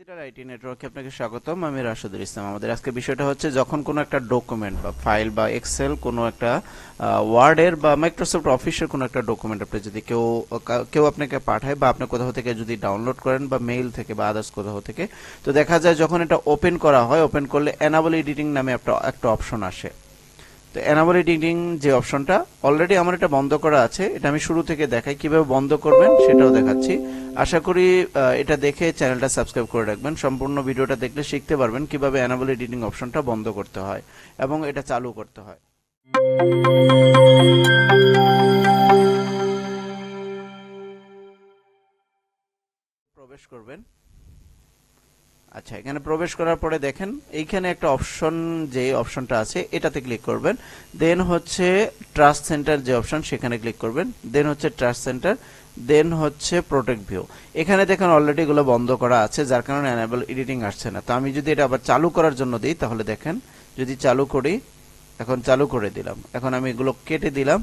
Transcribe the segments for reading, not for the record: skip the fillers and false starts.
Digital IT নেটওয়ার্কে আপনাকে স্বাগতম। আমি রাশেদুল ইসলাম। আমাদের আজকে বিষয়টা হচ্ছে যখন কোনো একটা ডকুমেন্ট বা ফাইল বা এক্সেল কোনো একটা ওয়ার্ডের বা মাইক্রোসফট অফিসের কোনো একটা ডকুমেন্ট আপনি যদি কেউ আপনাকে পাঠায় বা আপনি কোথাও থেকে যদি ডাউনলোড করেন বা মেইল থেকে বা আদার্স কোথাও থেকে, তো দেখা যায় যখন এটা ওপেন করা হয়, ওপেন করলে এনাবল এডিটিং নামে একটা অপশন আসে। তো এনাবল এডিটিং যে অপশনটা অলরেডি আমার এটা বন্ধ করা আছে, এটা আমি শুরু থেকে দেখাই কিভাবে বন্ধ করবেন সেটাও দেখাচ্ছি। আশা করি এটা দেখে চ্যানেলটা সাবস্ক্রাইব করে রাখবেন। সম্পূর্ণ ভিডিওটা দেখলে শিখতে পারবেন কিভাবে এনাবল এডিটিং অপশনটা বন্ধ করতে হয় এবং এটা চালু করতে হয়। প্রবেশ করবেন। আচ্ছা, এখানে প্রবেশ করার পরে দেখেন এইখানে একটা অপশন, যে অপশনটা আছে এটাতে ক্লিক করবেন। দেন হচ্ছে ট্রাস্ট সেন্টার যে অপশন, সেখানে ক্লিক করবেন। দেন হচ্ছে ট্রাস্ট সেন্টার, দেন হচ্ছে প্রোটেক্ট ভিউ। এখানে দেখেন অলরেডি এগুলো বন্ধ করা আছে, যার কারণে এনেবল এডিটিং আসছে না। তো আমি যদি এটা আবার চালু করার জন্য দিই, তাহলে দেখেন যদি চালু করি, এখন চালু করে দিলাম, এখন আমি এগুলো কেটে দিলাম।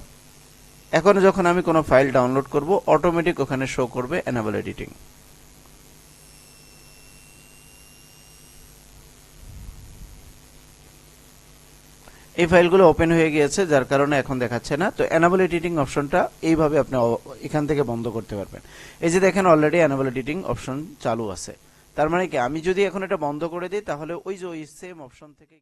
এখন যখন আমি কোনো ফাইল ডাউনলোড করব, অটোমেটিক ওখানে শো করবে এনেবল এডিটিং। এই ফাইলগুলো ওপেন হয়ে গিয়েছে, যার কারণে এখন দেখাচ্ছে না। তো এনেবল এডিটিং অপশনটা এইভাবে আপনি এখান থেকে বন্ধ করতে পারবেন। এই যে দেখেন অলরেডি এনেবল এডিটিং অপশন চালু আছে। তার মানে কি, আমি যদি এখন এটা বন্ধ করে দিই, তাহলে ওই যে ওই সেম অপশন থেকে